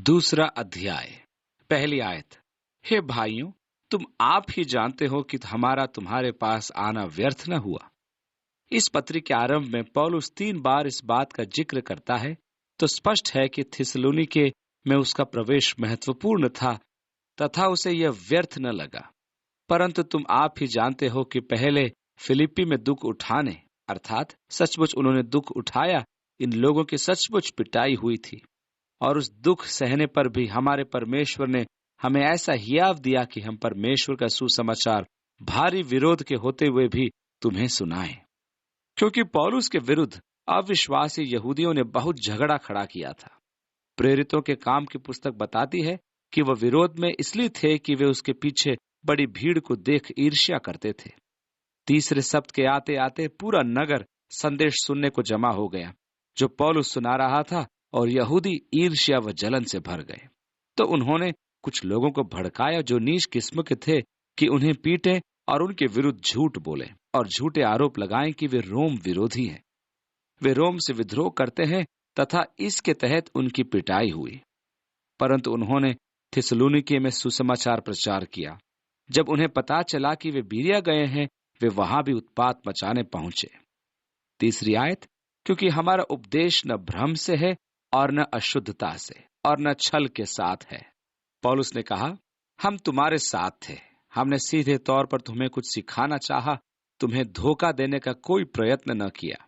दूसरा अध्याय, पहली आयत। हे भाइयों, तुम आप ही जानते हो कि हमारा तुम्हारे पास आना व्यर्थ न हुआ। इस पत्री के आरंभ में पौलुस 3 बार इस बात का जिक्र करता है, तो स्पष्ट है कि थिस्सलुनीके में उसका प्रवेश महत्वपूर्ण था तथा उसे यह व्यर्थ न लगा। परंतु तुम आप ही जानते हो कि पहले फिलिप्पी में दुख उठाने अर्थात सचमुच उन्होंने दुख उठाया, इन लोगों की सचमुच पिटाई हुई थी, और उस दुख सहने पर भी हमारे परमेश्वर ने हमें ऐसा हियाव दिया कि हम परमेश्वर का सुसमाचार भारी विरोध के होते हुए भी तुम्हें सुनाएं। क्योंकि पौलुस के विरुद्ध अविश्वासी यहूदियों ने बहुत झगड़ा खड़ा किया था। प्रेरितों के काम की पुस्तक बताती है कि वह विरोध में इसलिए थे कि वे उसके पीछे बड़ी भीड़ को देख ईर्ष्या करते थे। तीसरे सप्त के आते आते पूरा नगर संदेश सुनने को जमा हो गया जो पौलुस सुना रहा था, और यहूदी ईर्ष्या व जलन से भर गए। तो उन्होंने कुछ लोगों को भड़काया जो नीच किस्म के थे कि उन्हें पीटे और उनके विरुद्ध झूठ बोले और झूठे आरोप लगाएं कि वे रोम विरोधी हैं। वे रोम से विद्रोह करते हैं तथा इसके तहत उनकी पिटाई हुई। परंतु उन्होंने थिस्सलुनीके में सुसमाचार प्रचार किया। जब उन्हें पता चला कि वे बीरिया गए हैं, वे वहां भी उत्पात मचाने पहुंचे। तीसरी आयत। क्योंकि हमारा उपदेश न भ्रम से है और न अशुद्धता से और न छल के साथ है। पौलुस ने कहा, हम तुम्हारे साथ थे, हमने सीधे तौर पर तुम्हें कुछ सिखाना चाहा, तुम्हें धोखा देने का कोई प्रयत्न न किया।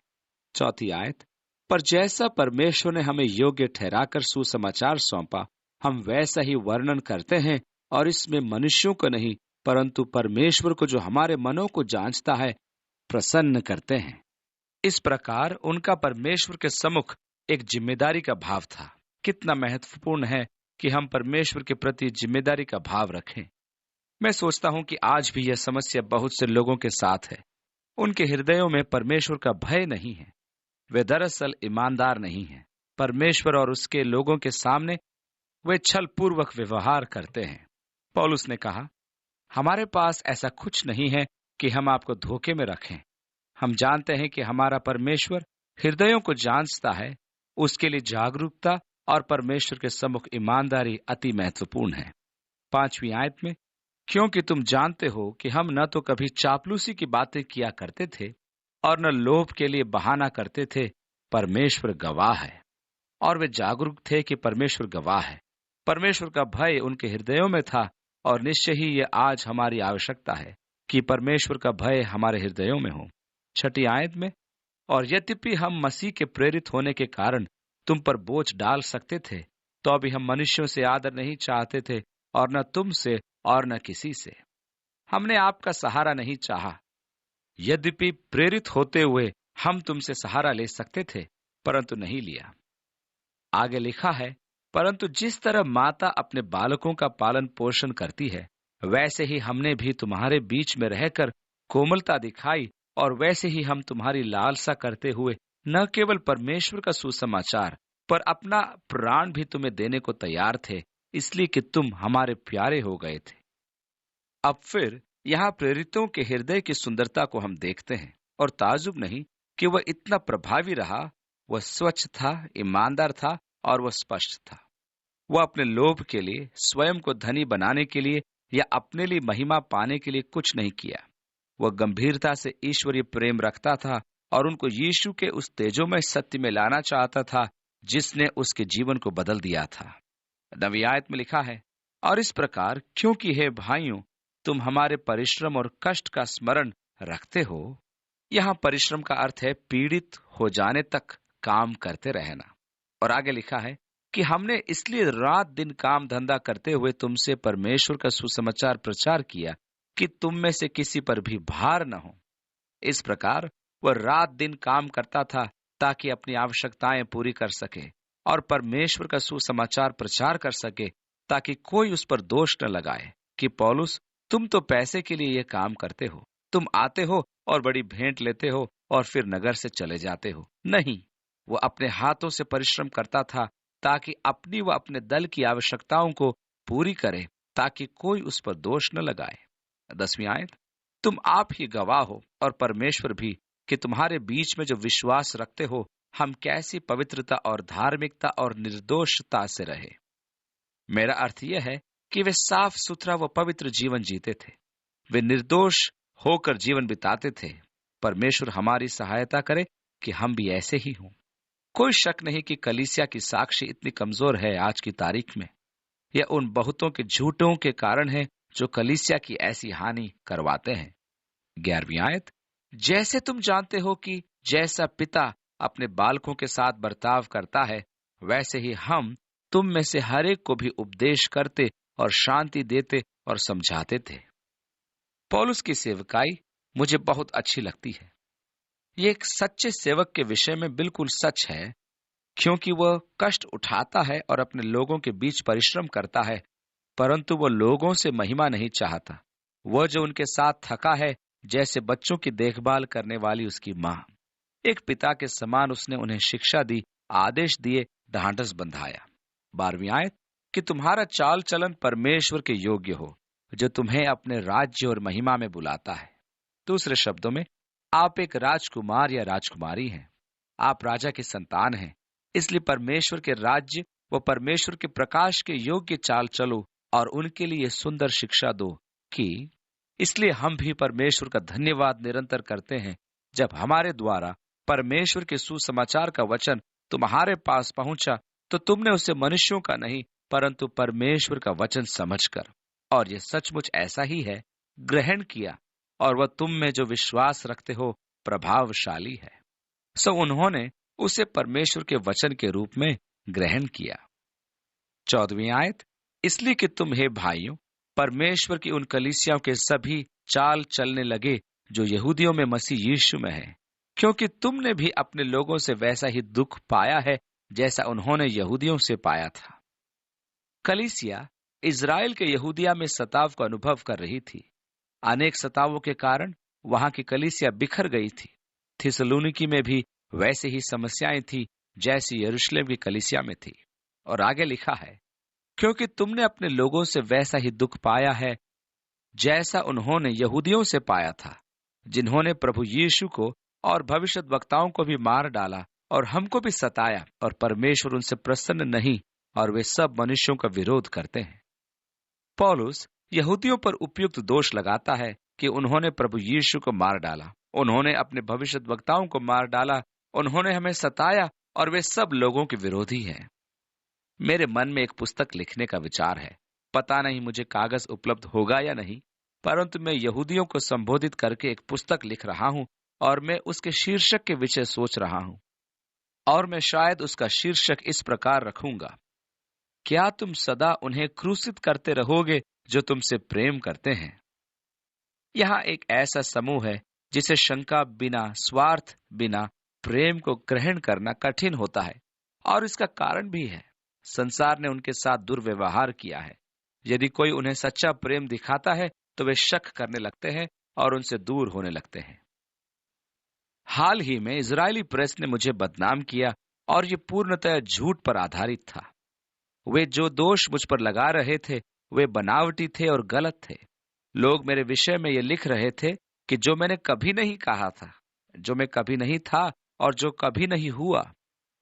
चौथी आयत। पर जैसा परमेश्वर ने हमें योग्य ठहराकर सुसमाचार सौंपा, हम वैसा ही वर्णन करते हैं, और इसमें मनुष्यों को नहीं परंतु परमेश्वर को जो हमारे मनों को जांचता है प्रसन्न करते हैं। इस प्रकार उनका परमेश्वर के सम्मुख एक जिम्मेदारी का भाव था। कितना महत्वपूर्ण है कि हम परमेश्वर के प्रति जिम्मेदारी का भाव रखें। मैं सोचता हूं कि आज भी यह समस्या बहुत से लोगों के साथ है। उनके हृदयों में परमेश्वर का भय नहीं है। वे दरअसल ईमानदार नहीं हैं। परमेश्वर और उसके लोगों के सामने वे छल पूर्वक व्यवहार करते हैं। पौलुस ने कहा, हमारे पास ऐसा कुछ नहीं है कि हम आपको धोखे में रखें। हम जानते हैं कि हमारा परमेश्वर हृदयों को जांचता है। उसके लिए जागरूकता और परमेश्वर के सम्मुख ईमानदारी अति महत्वपूर्ण है। 5वीं आयत में, क्योंकि तुम जानते हो कि हम न तो कभी चापलूसी की बातें किया करते थे और न लोभ के लिए बहाना करते थे। परमेश्वर गवाह है। और वे जागरूक थे कि परमेश्वर गवाह है। परमेश्वर का भय उनके हृदयों में था, और निश्चय ही यह आज हमारी आवश्यकता है कि परमेश्वर का भय हमारे हृदयों में हो। 6ठी आयत में, और यद्यपि हम मसीह के प्रेरित होने के कारण तुम पर बोझ डाल सकते थे, तो अभी हम मनुष्यों से आदर नहीं चाहते थे, और न तुमसे और न किसी से। हमने आपका सहारा नहीं चाहा। यद्यपि प्रेरित होते हुए हम तुमसे सहारा ले सकते थे, परंतु नहीं लिया। आगे लिखा है, परंतु जिस तरह माता अपने बालकों का पालन पोषण करती है, वैसे ही हमने भी तुम्हारे बीच में रहकर कोमलता दिखाई, और वैसे ही हम तुम्हारी लालसा करते हुए न केवल परमेश्वर का सुसमाचार पर अपना प्राण भी तुम्हें देने को तैयार थे, इसलिए कि तुम हमारे प्यारे हो गए थे। अब फिर यहाँ प्रेरितों के हृदय की सुंदरता को हम देखते हैं, और ताजुब नहीं कि वह इतना प्रभावी रहा। वह स्वच्छ था, ईमानदार था, और वह स्पष्ट था। वह अपने लोभ के लिए, स्वयं को धनी बनाने के लिए या अपने लिए महिमा पाने के लिए कुछ नहीं किया। वह गंभीरता से ईश्वरीय प्रेम रखता था और उनको यीशु के उस तेजोमय सत्य में लाना चाहता था जिसने उसके जीवन को बदल दिया था। 9वीं आयत में लिखा है, और इस प्रकार क्योंकि हे भाइयों, तुम हमारे परिश्रम और कष्ट का स्मरण रखते हो। यहाँ परिश्रम का अर्थ है पीड़ित हो जाने तक काम करते रहना। और आगे लिखा है कि हमने इसलिए रात दिन काम धंधा करते हुए तुमसे परमेश्वर का सुसमाचार प्रचार किया कि तुम में से किसी पर भी भार न हो। इस प्रकार वह रात दिन काम करता था ताकि अपनी आवश्यकताएं पूरी कर सके और परमेश्वर का सुसमाचार प्रचार कर सके, ताकि कोई उस पर दोष न लगाए कि पौलुस, तुम तो पैसे के लिए यह काम करते हो, तुम आते हो और बड़ी भेंट लेते हो और फिर नगर से चले जाते हो। नहीं, वो अपने हाथों से परिश्रम करता था ताकि अपनी व अपने दल की आवश्यकताओं को पूरी करे, ताकि कोई उस पर दोष न लगाए। 10वीं आयत, तुम आप ही गवाह हो और परमेश्वर भी कि तुम्हारे बीच में जो विश्वास रखते हो हम कैसी पवित्रता और धार्मिकता और निर्दोषता से रहे। मेरा अर्थ यह है कि वे साफ सुथरा व पवित्र जीवन जीते थे। वे निर्दोष होकर जीवन बिताते थे। परमेश्वर हमारी सहायता करे कि हम भी ऐसे ही हों। कोई शक नहीं कि कलीसिया की साक्षी इतनी कमजोर है आज की तारीख में। यह उन बहुतों के झूठों के कारण है जो कलीसिया की ऐसी हानि करवाते हैं। 11वीं आयत, जैसे तुम जानते हो कि जैसा पिता अपने बालकों के साथ बर्ताव करता है, वैसे ही हम तुम में से हर एक को भी उपदेश करते और शांति देते और समझाते थे। पौलुस की सेवकाई मुझे बहुत अच्छी लगती है। ये एक सच्चे सेवक के विषय में बिल्कुल सच है, क्योंकि वह कष्ट उठाता है और अपने लोगों के बीच परिश्रम करता है, परंतु वह लोगों से महिमा नहीं चाहता। वह जो उनके साथ थका है, जैसे बच्चों की देखभाल करने वाली उसकी मां। एक पिता के समान उसने उन्हें शिक्षा दी, आदेश दिए, ढांढस बंधाया। 12वीं आयत, कि तुम्हारा चाल चलन परमेश्वर के योग्य हो, जो तुम्हें अपने राज्य और महिमा में बुलाता है। दूसरे शब्दों में, आप एक राजकुमार या राजकुमारी हैं। आप राजा की संतान हैं। इसलिए परमेश्वर के राज्य व परमेश्वर के प्रकाश के योग्य चाल चलो और उनके लिए सुंदर शिक्षा दो कि इसलिए हम भी परमेश्वर का धन्यवाद निरंतर करते हैं, जब हमारे द्वारा परमेश्वर के सुसमाचार का वचन तुम्हारे पास पहुंचा, तो तुमने उसे मनुष्यों का नहीं परंतु परमेश्वर का वचन समझकर, और यह सचमुच ऐसा ही है, ग्रहण किया, और वह तुम में जो विश्वास रखते हो प्रभावशाली है। सो उन्होंने उसे परमेश्वर के वचन के रूप में ग्रहण किया। 14वीं आयत, इसलिए कि तुम हे भाइयों परमेश्वर की उन कलीसियाओं के सभी चाल चलने लगे जो यहूदियों में मसीह यीशु में है, क्योंकि तुमने भी अपने लोगों से वैसा ही दुख पाया है जैसा उन्होंने यहूदियों से पाया था। कलीसिया इज़राइल के यहूदिया में सताव का अनुभव कर रही थी। अनेक सतावों के कारण वहां की कलीसिया बिखर गई थी। थिस्सलुनीकी में भी वैसे ही समस्याएं थी जैसी यरूशलेम की कलीसिया में थी। और आगे लिखा है, क्योंकि तुमने अपने लोगों से वैसा ही दुख पाया है जैसा उन्होंने यहूदियों से पाया था, जिन्होंने प्रभु यीशु को और भविष्यद्वक्ताओं को भी मार डाला और हमको भी सताया, और परमेश्वर उनसे प्रसन्न नहीं, और वे सब मनुष्यों का विरोध करते हैं। पौलुस यहूदियों पर उपयुक्त दोष लगाता है कि उन्होंने प्रभु यीशु को मार डाला, उन्होंने अपने भविष्यद्वक्ताओं को मार डाला, उन्होंने हमें सताया, और वे सब लोगों के विरोधी हैं। मेरे मन में एक पुस्तक लिखने का विचार है। पता नहीं मुझे कागज उपलब्ध होगा या नहीं, परंतु मैं यहूदियों को संबोधित करके एक पुस्तक लिख रहा हूं, और मैं उसके शीर्षक के विषय सोच रहा हूं, और मैं शायद उसका शीर्षक इस प्रकार रखूंगा, क्या तुम सदा उन्हें क्रूसित करते रहोगे जो तुमसे प्रेम करते हैं। यहाँ एक ऐसा समूह है जिसे शंका बिना, स्वार्थ बिना प्रेम को ग्रहण करना कठिन होता है, और इसका कारण भी है, संसार ने उनके साथ दुर्व्यवहार किया है। यदि कोई उन्हें सच्चा प्रेम दिखाता है तो वे शक करने लगते हैं और उनसे दूर होने लगते हैं। हाल ही में इजरायली प्रेस ने मुझे बदनाम किया, और ये पूर्णतः झूठ पर आधारित था। वे जो दोष मुझ पर लगा रहे थे वे बनावटी थे और गलत थे। लोग मेरे विषय में ये लिख रहे थे कि जो मैंने कभी नहीं कहा था, जो मैं कभी नहीं था और जो कभी नहीं हुआ,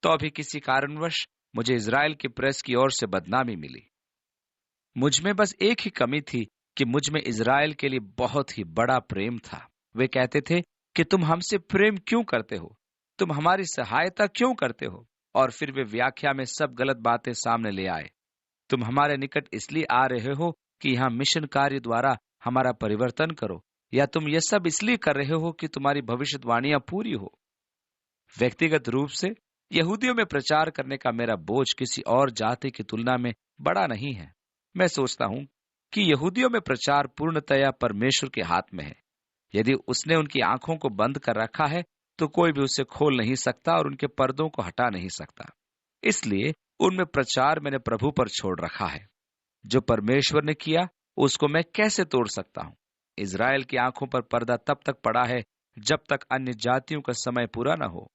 तो अभी किसी कारणवश मुझे इजराइल की प्रेस की ओर से बदनामी मिली। मुझ में बस एक ही कमी थी कि मुझ में इजराइल के लिए बहुत ही बड़ा प्रेम था। वे कहते थे कि तुम हमसे प्रेम क्यों करते हो, तुम हमारी सहायता क्यों करते हो, और फिर वे व्याख्या में सब गलत बातें सामने ले आए। तुम हमारे निकट इसलिए आ रहे हो कि यहाँ मिशन कार्य द्वारा हमारा परिवर्तन करो, या तुम ये सब इसलिए कर रहे हो कि तुम्हारी भविष्यवाणियां पूरी हो। व्यक्तिगत रूप से यहूदियों में प्रचार करने का मेरा बोझ किसी और जाति की तुलना में बड़ा नहीं है। मैं सोचता हूँ कि यहूदियों में प्रचार पूर्णतया परमेश्वर के हाथ में है। यदि उसने उनकी आंखों को बंद कर रखा है तो कोई भी उसे खोल नहीं सकता और उनके पर्दों को हटा नहीं सकता। इसलिए उनमें प्रचार मैंने प्रभु पर छोड़ रखा है। जो परमेश्वर ने किया उसको मैं कैसे तोड़ सकता हूँ। इजराइल की आंखों पर पर्दा तब तक पड़ा है जब तक अन्य जातियों का समय पूरा न हो।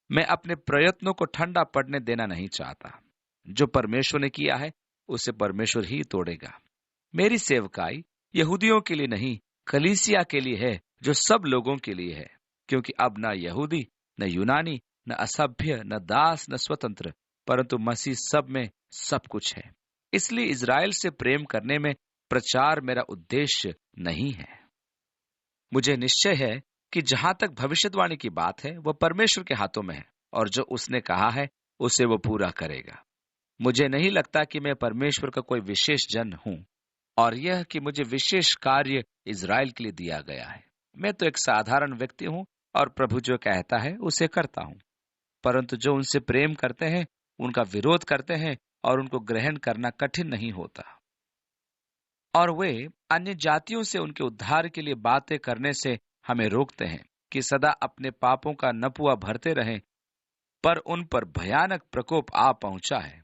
मैं अपने प्रयत्नों को ठंडा पड़ने देना नहीं चाहता। जो परमेश्वर ने किया है उसे परमेश्वर ही तोड़ेगा। मेरी सेवकाई यहूदियों के लिए नहीं, कलीसिया के लिए है, जो सब लोगों के लिए है, क्योंकि अब न यहूदी न यूनानी न असभ्य न दास न स्वतंत्र, परंतु मसीह सब में सब कुछ है। इसलिए इज़राइल से प्रेम करने में प्रचार मेरा उद्देश्य नहीं है। मुझे निश्चय है कि जहां तक भविष्यवाणी की बात है वह परमेश्वर के हाथों में है, और जो उसने कहा है उसे वो पूरा करेगा। मुझे नहीं लगता कि मैं परमेश्वर का कोई विशेष जन हूं, और यह कि मुझे विशेष कार्य इज़राइल के लिए दिया गया है। मैं तो एक साधारण व्यक्ति हूं, और प्रभु जो कहता है उसे करता हूं। परंतु जो उनसे प्रेम करते हैं उनका विरोध करते हैं, और उनको ग्रहण करना कठिन नहीं होता। और वे अन्य जातियों से उनके उद्धार के लिए बातें करने से हमें रोकते हैं कि सदा अपने पापों का नपुआ भरते रहें, पर उन पर भयानक प्रकोप आ पहुंचा है।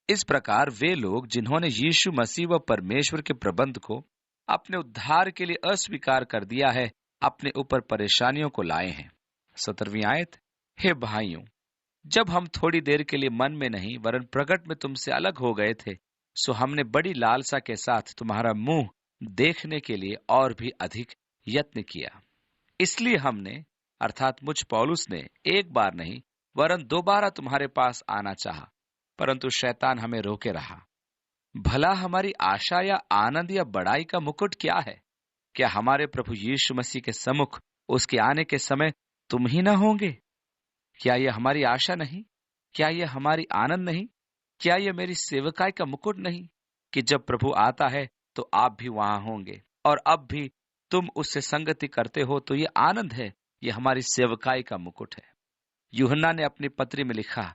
इस प्रकार वे लोग जिन्होंने यीशु मसीह व परमेश्वर के प्रबंध को अपने उद्धार के लिए अस्वीकार कर दिया है, अपने ऊपर परेशानियों को लाए हैं। 17वीं आयत, हे भाइयों, जब हम थोड़ी देर के लिए मन में नहीं वरन प्रकट में तुमसे अलग हो गए थे, सो हमने बड़ी लालसा के साथ तुम्हारा मुंह देखने के लिए और भी अधिक यत्न किया। इसलिए हमने, अर्थात मुझ पौलुस ने, एक बार नहीं वरन दोबारा तुम्हारे पास आना चाहा, परंतु शैतान हमें रोके रहा। भला हमारी आशा या आनंद या बड़ाई का मुकुट क्या है? क्या हमारे प्रभु यीशु मसीह के सम्मुख उसके आने के समय तुम ही न होंगे? क्या यह हमारी आशा नहीं? क्या यह हमारी आनंद नहीं? क्या यह मेरी सेवकाई का मुकुट नहीं कि जब प्रभु आता है तो आप भी वहां होंगे, और अब भी तुम उससे संगति करते हो, तो यह आनंद है, यह हमारी सेवकाई का मुकुट है। यूहन्ना ने अपनी पत्री में लिखा,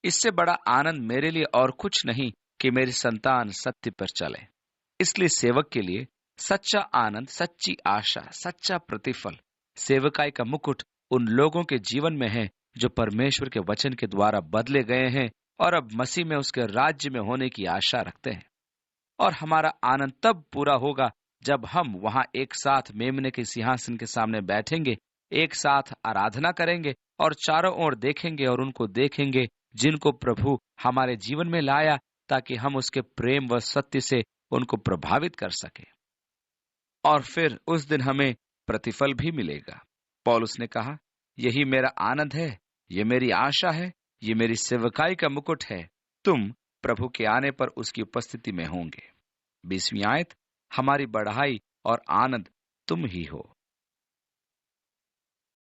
इससे बड़ा आनंद मेरे लिए और कुछ नहीं कि मेरी संतान सत्य पर चले। इसलिए सेवक के लिए सच्चा आनंद, सच्ची आशा, सच्चा प्रतिफल, सेवकाई का मुकुट उन लोगों के जीवन में है जो परमेश्वर के वचन के द्वारा बदले गए हैं और अब मसीह में उसके राज्य में होने की आशा रखते हैं। और हमारा आनंद तब पूरा होगा जब हम वहां एक साथ मेमने के सिंहासन के सामने बैठेंगे, एक साथ आराधना करेंगे और चारों ओर देखेंगे और उनको देखेंगे जिनको प्रभु हमारे जीवन में लाया, ताकि हम उसके प्रेम व सत्य से उनको प्रभावित कर सके। और फिर उस दिन हमें प्रतिफल भी मिलेगा। पौलुस ने कहा, यही मेरा आनंद है, ये मेरी आशा है, ये मेरी सेवकाई का मुकुट है। तुम प्रभु के आने पर उसकी उपस्थिति में होंगे। 20वीं आयत, हमारी बढ़ाई और आनंद तुम ही हो।